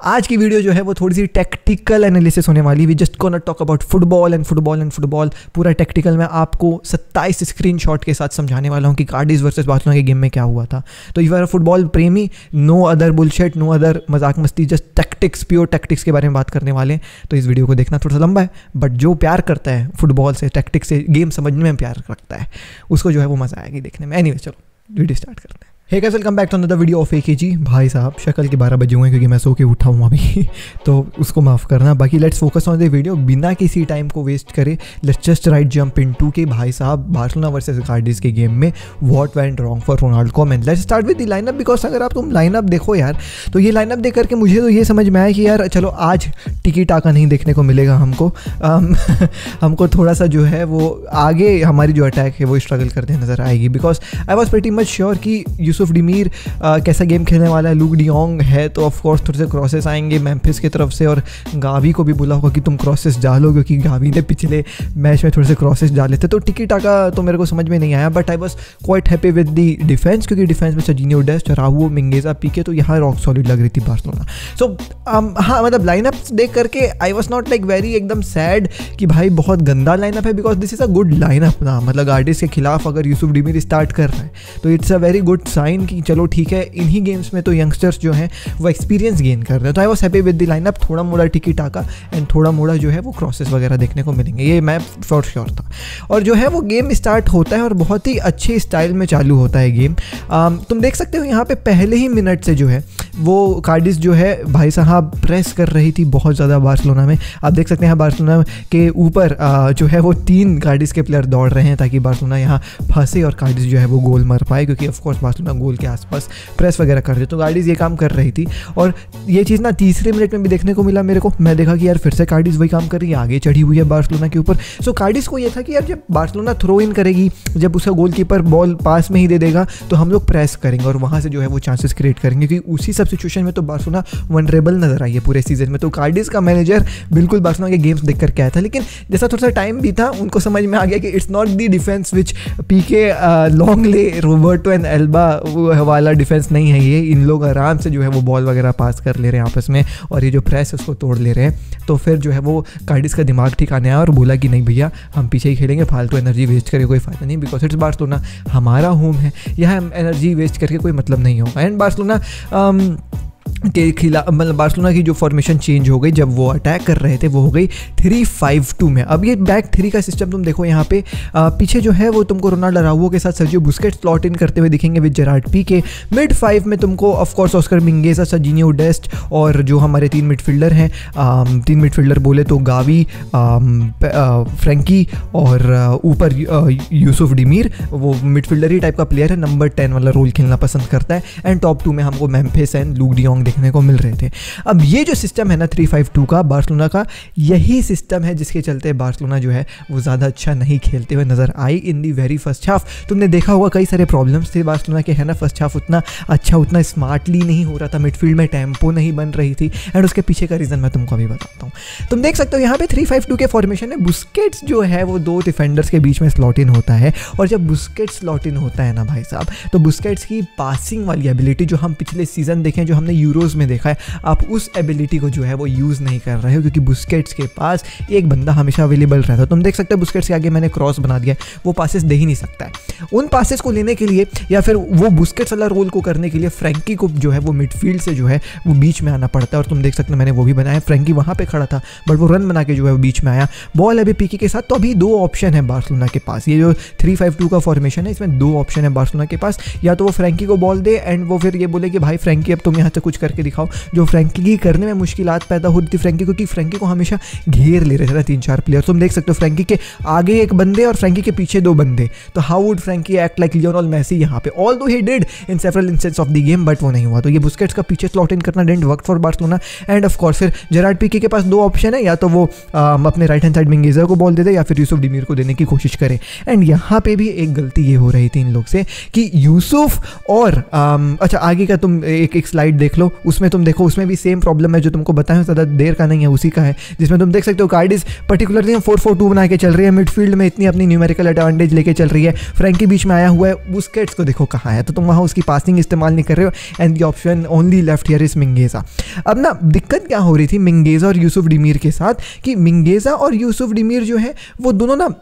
आज की वीडियो जो है वो थोड़ी सी टेक्टिकल एनालिसिस होने वाली है। We just gonna talk about football पूरा टेक्टिकल में आपको 27 स्क्रीनशॉट के साथ समझाने वाला हूँ कि कार्डिस वर्सेस बार्सिलोना के गेम में क्या हुआ था। तो if you are a football प्रेमी, no other bullshit, no other मजाक मस्ती, जस्ट टैक्टिक्स, प्योर टैक्टिक्स के बारे में बात करने वाले हैं। तो इस वीडियो को देखना थोड़ा सा लंबा है, बट जो प्यार करता है फुटबॉल से, टैक्टिक्स से, गेम समझने में प्यार रखता है, उसको जो है वो मजा आएगी देखने में। एनीवे, चलो वीडियो स्टार्ट करते हैं। Hey guys, welcome back to another video of AKG। भाई साहब शक्ल के 12 बजे हुए हैं क्योंकि मैं सो के उठा हूँ अभी तो उसको माफ़ करना। बाकी let's focus on the video, बिना किसी टाइम को वेस्ट करे let's just right jump into के भाई साहब बार्सिलोना वर्सेस कार्डिस के गेम में what went wrong for Ronaldo Koeman. Let's start with the lineup, because अगर आप तुम लाइनअप देखो यार, तो ये लाइनअप देख करके मुझे तो ये समझ में आया कि यार चलो आज टिकी टाका नहीं देखने को मिलेगा हमको हमको थोड़ा सा जो है वो आगे हमारी जो अटैक है वो स्ट्रगल करते नजर आएगी। Because I was pretty much sure कि यूसुफ डिमीर कैसा गेम खेलने वाला है, लुक डियोंग है तो ऑफ कोर्स थोड़े से क्रॉसेस आएंगे मेम्फिस की तरफ से, और गावी को भी बोला होगा कि तुम क्रॉसेस डालो क्योंकि गावी ने पिछले मैच में थोड़े से क्रॉसेस डाले थे। तो टिकी टाका तो मेरे को समझ में नहीं आया, but I was quite happy with the defence, क्योंकि डिफेंस में सर्जिनियो डेस्ट, राहुओ, मिंगेजा, पीके, तो यहाँ रॉक सॉलिड लग रही थी बार्सिलोना। सो हाँ, मतलब लाइनअप देख करके I was not like very एकदम सैड कि भाई बहुत गंदा लाइनअप है, because this is a good lineup ना। मतलब कार्डिस के खिलाफ अगर यूसुफ डिमीर स्टार्ट कर रहा है तो it's a very good sign कि चलो ठीक है, इन्हीं गेम्स में तो यंगस्टर्स जो हैं वो एक्सपीरियंस गेन कर रहे हैं। तो I was happy with the lineup. थोड़ा मोड़ा टिकी टाका एंड थोड़ा मोड़ा जो है वो क्रॉसेस वगैरह देखने को मिलेंगे, ये मैं फॉर श्योर था। और जो है वो गेम स्टार्ट होता है और बहुत ही अच्छे स्टाइल में चालू होता है गेम। तुम देख सकते हो यहाँ पे पहले ही मिनट से जो है वो कार्डिस जो है भाई साहब प्रेस कर रही थी बहुत ज़्यादा बार्सिलोना में। आप देख सकते हैं बार्सिलोना के ऊपर जो है वो 3 कार्डिस के प्लेयर दौड़ रहे हैं ताकि बार्सिलोना यहाँ फंसे और कार्डिस जो है वो गोल मार पाए, क्योंकि ऑफकोर्स बार्सिलोना गोल के आसपास प्रेस वगैरह कर रहे। तो कार्डिस ये काम कर रही थी और ये चीज़ ना तीसरे मिनट में भी देखने को मिला मेरे को। मैं देखा कि यार फिर से कार्डिस वही काम कर रही है, आगे चढ़ी हुई है बार्सिलोना के ऊपर। सो कार्डिस को ये था कि यार जब बार्सिलोना थ्रो इन करेगी, जब उसका गोलकीपर बॉल पास में ही दे देगा तो हम लोग प्रेस करेंगे और वहाँ से जो है वो चांसेस क्रिएट करेंगे, क्योंकि उसी सब सिचुएशन में तो बार्सिलोना वनरेबल नजर आई है पूरे सीजन में। तो कार्डिस का मैनेजर बिल्कुल बार्सिलोना के गेम्स देख करके आया था, लेकिन जैसा थोड़ा सा टाइम भी था उनको समझ में आ गया कि it's not the defence which Piqué Lenglet Roberto and Alba वाला डिफेंस नहीं है ये। इन लोग आराम से जो है वो बॉल वगैरह पास कर ले रहे हैं आपस में और ये जो प्रेस है उसको तोड़ ले रहे हैं। तो फिर जो है वो कार्डिस का दिमाग ठिकाने आया और बोला कि नहीं भैया हम पीछे ही खेलेंगे, फालतू एनर्जी वेस्ट करके कोई फ़ायदा नहीं, बिकॉज इट्स बार्सिलोना, हमारा होम है, यहाँ एनर्जी वेस्ट करके कोई मतलब नहीं होगा। एंड बार्सिलोना के खिलाफ मतलब बार्सिलोना की जो फॉर्मेशन चेंज हो गई जब वो अटैक कर रहे थे वो हो गई 3-5-2 में। अब ये बैक 3 का सिस्टम तुम देखो यहाँ पे पीछे जो है वो तुमको रोनाल्डो अराउजो के साथ सर्जियो बुस्केट्स स्लॉट इन करते हुए दिखेंगे विद जेरार्ड पीके। मिड 5 में तुमको ऑफकोर्स ऑस्कर मिंगेजा, सर्जिनियो डेस्ट और जो हमारे 3 मिडफील्डर हैं, 3 मिडफील्डर बोले तो गावी, फ्रैंकी और ऊपर यूसुफ डिमीर, वो मिडफील्डर ही टाइप का प्लेयर है, नंबर 10 वाला रोल खेलना पसंद करता है। एंड टॉप 2 में हमको मेम्फिस एंड लुक डियोंग देखने को मिल रहे थे। अब ये जो सिस्टम है ना 3-5-2 का बार्सिलोना का, यही सिस्टम है जिसके चलते बार्सिलोना जो है वो ज़्यादा अच्छा नहीं खेलते हुए नजर आई इन दी वेरी फर्स्ट हाफ। तुमने देखा होगा कई सारे प्रॉब्लम्स थे बार्सिलोना के, है ना। फर्स्ट हाफ उतना अच्छा, उतना स्मार्टली नहीं हो रहा था, मिडफील्ड में टेम्पो नहीं बन रही थी, एंड उसके पीछे का रीज़न मैं तुमको अभी बताता हूँ। तुम देख सकते हो यहाँ पे 3-5-2 के फॉर्मेशन में बुस्केट्स जो है वो 2 डिफेंडर्स के बीच में स्लॉट इन होता है। और जब बुस्केट्स स्लॉट इन होता है ना भाई साहब, तो बुस्केट्स की पासिंग वाली एबिलिटी जो हम पिछले सीजन देखें, जो हमने यूरोज में देखा है, आप उस एबिलिटी को जो है वो यूज़ नहीं कर रहे हो, क्योंकि बुस्केट्स के पास एक बंदा हमेशा अवेलेबल रहता है। तुम देख सकते हो बुस्केट्स के आगे मैंने क्रॉस बना दिया, वो पासेस दे ही नहीं सकता है। उन पासेस को लेने के लिए या फिर वो बुस्केट्स वाला रोल को करने के लिए फ्रैंकी को जो है वो मिडफील्ड से जो है वो बीच में आना पड़ता है। और तुम देख सकते हो मैंने वो भी बनाया, फ्रैंकी वहाँ पे खड़ा था बट वो रन बना के जो है वो बीच में आया। बॉल अभी पीके के साथ, तो अभी 2 ऑप्शन है बार्सिलोना के पास। ये जो 3-5-2 का फॉर्मेशन है इसमें 2 ऑप्शन है बार्सिलोना के पास, या तो वो फ्रैंकी को बॉल दे एंड वो फिर ये बोले कि भाई फ्रैंकी अब तुम यहाँ से कुछ करके दिखाओ। जो फ्रैंकी की करने में मुश्किलात पैदा हो रही थी फ्रैंकी को, क्योंकि फ्रैंकी को हमेशा घेर ले रहे थे 3-4 प्लेयर। तुम देख सकते हो फ्रैंकी के आगे 1 बंदे और फ्रैंकी के पीछे 2 बंदे। तो how would Frenkie act like Lionel Messi यहाँ पे, although he did in several instance of the game, but वो नहीं हुआ। तो ये बुस्केट्स का पीछे स्लॉट इन करना didn't work for Barcelona. And of course फिर जेरार्ड पीके के पास 2 ऑप्शन है, या तो वो अपने राइट हैंड साइड मिंगेजा को बॉल दे दे या फिर यूसुफ डिमीर को देने की कोशिश करे। एंड यहाँ पे भी एक गलती ये हो रही थी इन लोग से कि यूसुफ और अच्छा आगे का तुम एक स्लाइड देख लो। लो, उसमें तुम देखो उसमें भी सेम प्रॉब्लम है जो तुमको बताया, ज़्यादा देर का नहीं है, उसी का है, जिसमें तुम देख सकते हो कार्डिस पर्टिकुलरली 4-4-2 बना के चल रही है, मिडफील्ड में इतनी अपनी न्यूमेरिकल एडवांटेज लेके चल रही है, फ्रैंकी बीच में आया हुआ है, बुस्केट्स को देखो कहाँ है, तो तुम वहाँ उसकी पासिंग इस्तेमाल नहीं कर रहे हो, and the option only left here is Mingueza. अब ना दिक्कत क्या हो रही थी मिंगेज़ा और यूसुफ डिमीर के साथ कि मिंगेज़ा और यूसुफ डिमीर जो है वो दोनों ना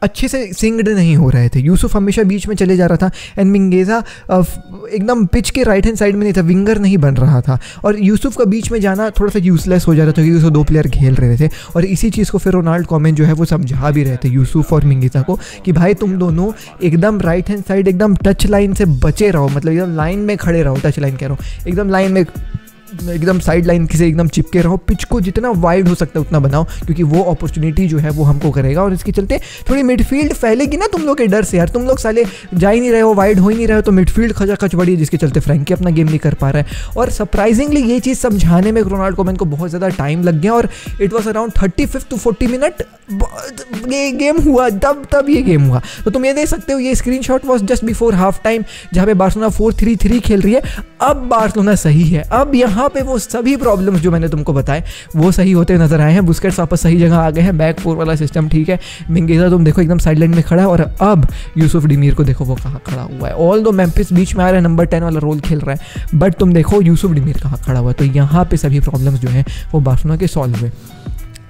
अच्छे से सिंक्ड नहीं हो रहे थे। यूसुफ हमेशा बीच में चले जा रहा था एंड मिंगेज़ा एकदम पिच के राइट हैंड साइड में नहीं था, विंगर नहीं बन रहा था, और यूसुफ का बीच में जाना थोड़ा सा यूजलेस हो जा रहा था क्योंकि उसको 2 प्लेयर खेल रहे थे। और इसी चीज़ को फिर रोनाल्ड कोमन जो है वो समझा भी रहे थे यूसुफ और मिंगेज़ा को कि भाई तुम दोनों एकदम राइट हैंड साइड एकदम टच लाइन से बचे रहो, मतलब एकदम लाइन में खड़े रहो, टच लाइन कह रहा हूँ, एकदम लाइन में एकदम साइड लाइन से एकदम चिपके रहो, पिच को जितना वाइड हो सकता है उतना बनाओ, क्योंकि वो अपॉर्चुनिटी जो है वो हमको करेगा। और इसके चलते थोड़ी मिडफील्ड फैलेगी ना तुम लोग के डर से, यार तुम लोग साले जा ही नहीं रहे हो, वाइड हो ही नहीं रहे हो, तो मिडफील्ड खचाखच बड़ी है, जिसके चलते फ्रैंकी अपना गेम नहीं कर पा रहा है। और सरप्राइजिंगली ये चीज़ समझाने में रोनाल्ड कोमन को बहुत ज़्यादा टाइम लग गया, और it was around 35 to 40 minute ये गेम हुआ, तब ये गेम हुआ। तो तुम ये देख सकते हो, ये screen shot was just before half time, जहाँ पे बार्सिलोना 4-3-3 खेल रही है। अब बार्सिलोना सही है, अब यहाँ पे वो सभी प्रॉब्लम्स जो मैंने तुमको बताए वो सही होते नजर आए हैं। बुस्केट्स वापस सही जगह आ गए हैं, बैक 4 वाला सिस्टम ठीक है। मिंगेज़ा तुम देखो एकदम साइड लाइन में खड़ा है, और अब यूसुफ डिमीर को देखो वो कहाँ खड़ा हुआ है। ऑल दो मेम्फिस बीच में आ रहा है, नंबर 10 वाला रोल खेल रहा है, बट तुम देखो यूसुफ डिमीर कहाँ खड़ा हुआ है। तो यहाँ पे सभी प्रॉब्लम्स जो हैं वो बार्सिलोना के सॉल्व हुए।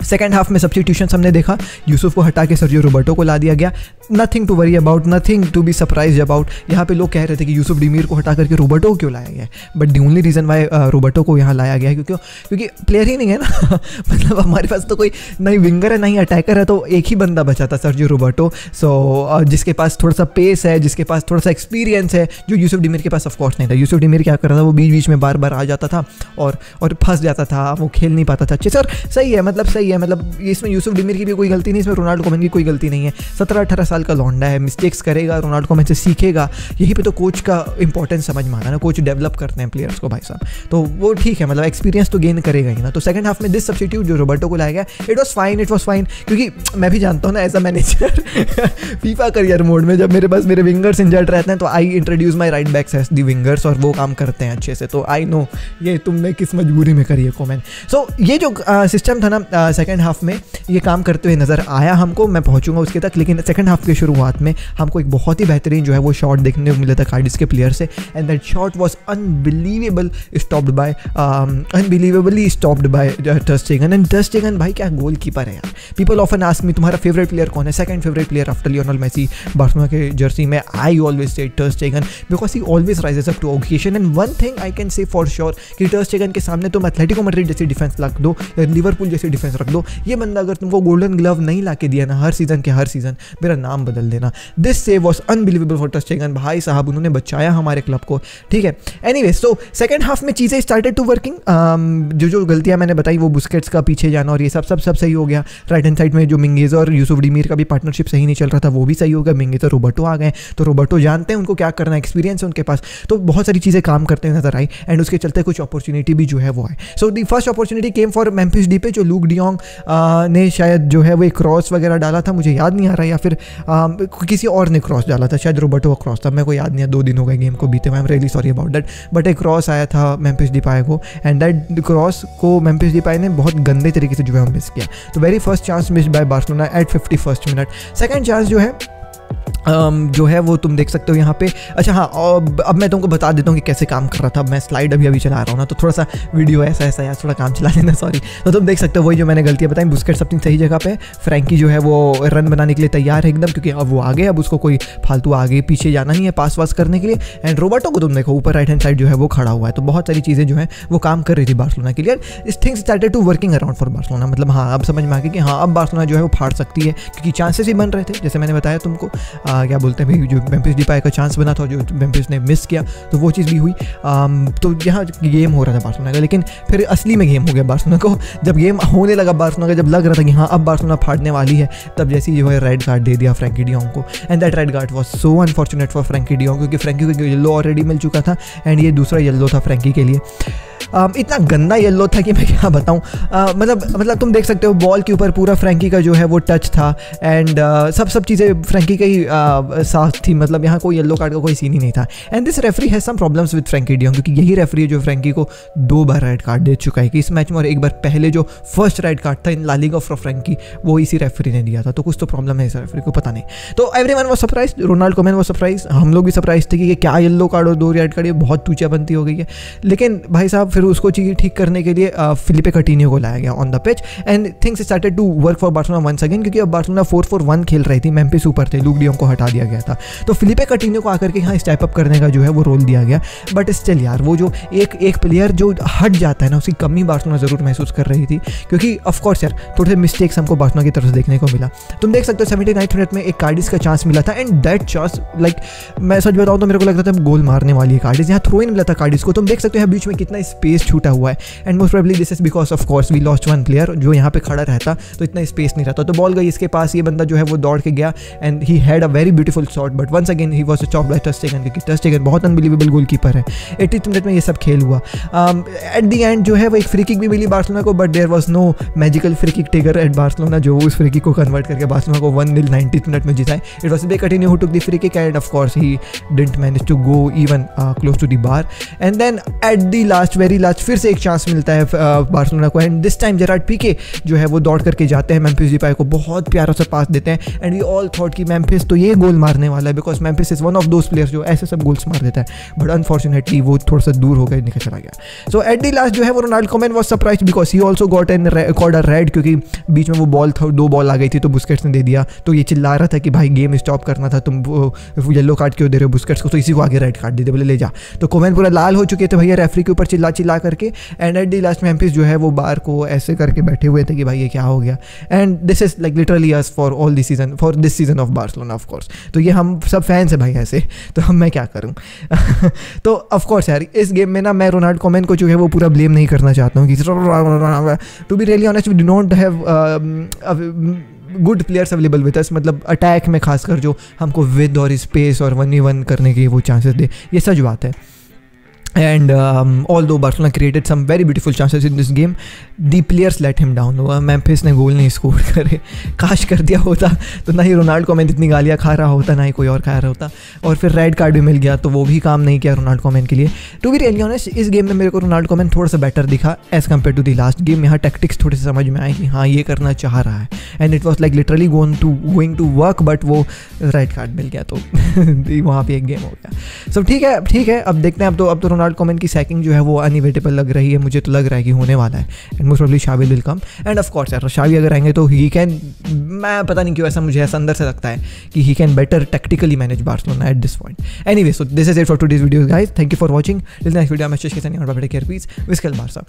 सेकेंड हाफ में सब्स्टिट्यूशन हमने देखा, यूसुफ को हटा के सर्जियो रोबर्टो को ला दिया गया। Nothing to worry about, nothing to be surprise about. यहाँ पे लोग कह रहे थे कि यूसुफ डिमीर को हटा करके रोबर्टो को क्यों लाया गया है, but the only reason why Roberto को यहाँ लाया गया है क्योंकि प्लेयर ही नहीं है ना मतलब हमारे पास तो कोई नहीं विंगर है नहीं अटैकर है, तो एक ही बंदा बचा था सर्जियो रोबर्टो। सो जिसके पास थोड़ा सा पेस है, जिसके पास थोड़ा सा एक्सपीरियंस है, जो यूसुफ डिमीर के पास ऑफकोर्स नहीं था। यूसुफ डिमीर क्या कर रहा था, वो बीच बीच में बार बार आ जाता था और फंस जाता था, वो खेल नहीं पाता था अच्छे से। और सही है, मतलब इसमें यूसुफ डिमीर की भी कोई गलती नहीं, इसमें रोनाल्ड कोमन की कोई गलती नहीं है। 17-18 साल का लौंडा है, मिस्टेक्स करेगा, रोनाल्ड कोमन से सीखेगा। यही पे तो कोच का इंपॉर्टेंस समझ में आना ना, कोच डेवलप करते हैं प्लेयर्स को भाई साहब, तो वो ठीक है, मतलब एक्सपीरियंस तो गेन करेगा ही ना। तो सेकंड हाफ में दिस सब्स्टिट्यूट जो रोबर्टो को लाया गया, इट वॉज फाइन, क्योंकि मैं भी जानता हूँ ना as a manager FIFA career mode में जब मेरे पास मेरे विंगर्स इंजर्ड रहते हैं तो I introduce my right backs as the wingers, और वो काम करते हैं अच्छे से। तो आई नो ये तुमने किस मजबूरी में करी है कोमन। सो ये जो सिस्टम था ना सेकेंड हाफ में, ये काम करते हुए नज़र आया हमको। मैं पहुंचूंगा उसके तक, लेकिन सेकंड हाफ के शुरुआत में हमको एक बहुत ही बेहतरीन जो है वो शॉट देखने को मिला था कार्डिस के प्लेयर से, and that shot was unbelievably stopped bye ter स्टेगन। And टर स्टेगन भाई क्या गोल कीपर है यार। पीपल ऑफन आस्क मी तुम्हारा फेवरेट प्लेयर कौन है, second favourite player after Lionel Messi Barcelona के जर्सी में, I always say Ter Stegen because he always rises up to occasion. And one thing I can say for sure कि Ter स्टेगन के सामने तुम Atletico Madrid जैसी defence रख दो या लिवरपूल जैसी डिफेंस रख दो, ये बंदा अगर तुमको गोल्डन ग्लव नहीं ला के दिया ना हर सीजन, मेरा नाम बदल देना। This save was unbelievable for टर स्टेगन, भाई साहब उन्होंने बचाया हमारे क्लब को, ठीक है। एनीवे सो सेकंड हाफ में चीज़ें स्टार्टेड टू वर्किंग, जो गलतियां मैंने बताई वो बुस्केट्स का पीछे जाना और ये सब सही हो गया। राइट हैंड साइड में जो मिंगेज़ा और यूसुफ डिमीर का भी पार्टनरशिप सही नहीं चल रहा था, वो भी सही हो गया। मिंगेज़ा रोबर्टो आ गए, तो रोबर्टो जानते हैं उनको क्या करना, एक्सपीरियंस है उनके पास, तो बहुत सारी चीज़ें काम करते हुए नजर आई, एंड उसके चलते कुछ अपॉर्चुनिटी भी जो है वो आए। So the first opportunity came for Memphis Depay, जो लूक डियोंग ने शायद जो है वो एक क्रॉस वगैरह डाला था, मुझे याद नहीं आ रहा, या फिर किसी और ने क्रॉस डाला था, शायद रोबर्टो का क्रॉस था, मेरे को याद नहीं है, 2 दिन हो गए गेम को बीते हुए, I am really sorry about that, but एक क्रॉस आया था मेम्फिस डिपाई को, एंड दैट क्रॉस को मेम्फिस डिपाई ने बहुत गंदे तरीके से जो है मिस किया। तो very first chance miss by Barcelona at 51st minute. Second chance जो है वो तुम देख सकते हो यहाँ पे। अच्छा हाँ, अब मैं तुमको बता देता हूँ कि कैसे काम कर रहा था। मैं स्लाइड अभी चला रहा हूँ ना, तो थोड़ा सा वीडियो ऐसा यार, थोड़ा काम चला लेना, सॉरी। तो तुम देख सकते हो वही जो मैंने गलतियाँ बताई, बुस्केट्स अपनी सही जगह पे, फ्रैंकी जो है वो रन बनाने के लिए तैयार है एकदम, क्योंकि अब वो आगे, अब उसको कोई फालतू आगे पीछे जाना नहीं है पास वास करने के लिए। एंड रोबर्टो को तुम देखो ऊपर राइट हैंड साइड जो है वो खड़ा हुआ है, तो बहुत सारी चीज़ें जो है वो काम कर रही थी बार्सिलोना के लिए। This things started to working around for Barcelona, मतलब हाँ अब समझ में आ गया कि हाँ अब बार्सिलोना जो है वो फाड़ सकती है, क्योंकि चांसेस ही बन रहे थे, जैसे मैंने बताया तुमको, क्या बोलते हैं भाई, जो मेम्फिस डिपाई का चांस बना था जो मेम्फिस ने मिस किया, तो वो चीज़ भी हुई। तो यहाँ गेम हो रहा था बार्सिलोना का, लेकिन फिर असली में गेम हो गया बार्सिलोना को। जब गेम होने लगा बार्सिलोना का, जब लग रहा था कि हाँ अब बार्सिलोना फाड़ने वाली है, तब जैसे जो है रेड कार्ड दे दिया फ्रैंकी डियोंग को, and that red card was so unfortunate for Frankie डियोंग, क्योंकि फ्रैंकी को येलो ऑलरेडी मिल चुका था, एंड ये दूसरा येलो था फ्रैंकी के लिए। इतना गंदा येलो था कि मैं क्या बताऊँ। मतलब तुम देख सकते हो बॉल के ऊपर पूरा फ्रैंकी का जो है वो टच था, एंड सब चीज़ें फ्रैंकी का ही साथ थी, मतलब यहाँ कोई येलो कार्ड का कोई सीन ही नहीं था। And this referee has some problems with Frenkie डियोंग, क्योंकि यही रेफरी है जो फ्रैंकी को 2 बार रेड कार्ड दे चुका है कि इस मैच में, और एक बार पहले जो फर्स्ट रेड कार्ड था इन ला लीगा फॉर फ्रैंकी वो इसी रेफरी ने दिया था। तो कुछ तो प्रॉब्लम है इस रेफरी को, पता नहीं। तो everyone was surprise, Ronald Koeman was surprise, हम लोग भी सरप्राइज थे कि क्या येलो कार्ड और 2 रेड कार्ड, ये बहुत तूचा बनती हो गई है। लेकिन भाई साहब फिर उसको चीज़ ठीक करने के लिए फिलिपे कटिन्यो को लाया गया on the pitch, and things started to work for Barcelona once again, क्योंकि अब बार्सिलोना 4-4-1 खेल रही थी, मेम्फिस ऊपर थे, लूक डियोंग को हटा दिया गया था। तो फिलिपे कटिन्यो को आकर के यहाँ स्टेप अप करने का जो है वो रोल दिया गया। बट स्टिल यार वो जो एक प्लेयर जो हट जाता है ना, उसकी कमी बार्सिलोना ज़रूर महसूस कर रही थी, क्योंकि ऑफकोर्स यार थोड़े मिस्टेक्स हमको बार्सिलोना की तरफ से देखने को मिला। तुम देख सकते हो 79th मिनट में एक कार्डिस का चांस मिला था, एंड दैट चांस लाइक मैं सच बताऊँ तो मेरे को लगता था गोल मारने वाली है कार्डिस, यहाँ थ्रो इन मिला था कार्डिस को। तुम देख सकते हो बीच में कितना स्पेस छूटा हुआ है, and most probably this is because of course we lost 1 player, जो यहाँ पे खड़ा रहता तो इतना स्पेस नहीं रहता। तो बॉल गई इसके पास, ये बंदा जो है वो दौड़ के गया, and he had a very beautiful shot, but once again he was chopped by ter Stegen, क्योंकि टर स्टेगन बहुत अनबिलीवेबल गोलकीपर है। 80th मिनट में ये सब खेल हुआ। एट द एंड जो है वो एक फ्री किक भी मिली बार्सिलोना को, but there was no magical free kick taker at Barcelona जो उस फ्री किक को कन्वर्ट करके बार्सिलोना को 1-0 90th मिनट में जिताए। It was Coutinho who took the free kick, and of course he didn't manage to go even close to the bar. And then at the last very last फिर से एक chance मिलता है Barcelona को, and this time Gerrard पीके जो है वो दौड़ करके जाते हैं, मेम्फिस डिपाई को बहुत प्यारा सा पास देते हैं, एंड वी ऑल थॉट कि मेम्फिस तो ये गोल मारने वाला है, because Memphis is one of those players जो ऐसे सब गोल्स मार देता है, बट अनफॉर्चुनेटली वो थोड़ा सा दूर होकर निकल चला गया। सो एट द लास्ट जो है वो Ronald Koeman was surprised because he also got a red, क्योंकि बीच में वो बॉल था, 2 बॉल आ गई थी तो बुस्केट्स ने दे दिया, तो ये चिल्ला रहा था कि भाई गेम स्टॉप करना था, तुम येलो कार्ड क्यों दे रहे हो बुस्केट्स को, तो इसी को आगे रेड कार्ड दे दे, बोले ले जा। तो कोमन पूरा लाल हो चुके थे भैया रेफरी के ऊपर चिल्ला करके, and eight the last Memphis जो है वो बार को ऐसे करके बैठे हुए थे कि भाई ये क्या हो गया। And this is like literally us for all this season, for this season of Barcelona of course. तो ये हम सब फैंस है भाई ऐसे, तो हम मैं क्या करूँ। तो ऑफ कोर्स यार इस गेम में ना मैं रोनाल्ड कोमन को जो है वो पूरा ब्लेम नहीं करना चाहता हूँ कि to be really honest we do not have good players available with us, मतलब अटैक में खासकर जो हमको विद और स्पेस और 1v1 करने के वो चांसेस दे, ये सच बात है। And although Barcelona created some very beautiful chances in this game, the players let him down. Memphis ने गोल नहीं स्कोर करे, काश कर दिया होता तो ना ही रोनाल्ड कोमन इतनी गालियाँ खा रहा होता, ना ही कोई और खा रहा होता, और फिर रेड कार्ड भी मिल गया तो वो भी काम नहीं किया रोनाल्ड कोमन के लिए। टू बी रियली ऑनेस्ट इस गेम में मेरे को रोनाल्ड कोमन थोड़ा सा बेटर दिखा as compare to the last game. यहाँ टैक्टिक्स थोड़े से समझ में आए कि हाँ ये करना चाह रहा है, and it was like literally going to work, but वो रेड कार्ड मिल गया तो वहाँ पर एक गेम हो गया। सो ठीक है अब देखते हैं। अब तो रोनाल्ड कोमन की सैकिंग जो है वो अनइवेटेबल लग रही है, मुझे तो लग रहा है कि होने वाला है, and most probably शावी will come, and of course यार शावी अगर आएंगे तो ही कैन, मैं पता नहीं क्यों ऐसा मुझे ऐसा अंदर से लगता है कि he can better tactically manage Barcelona at this point. Anyway so this is it for today's video guys, thank you for watching, till next video मैं टेक केयर पीस विस्कल बार्सा।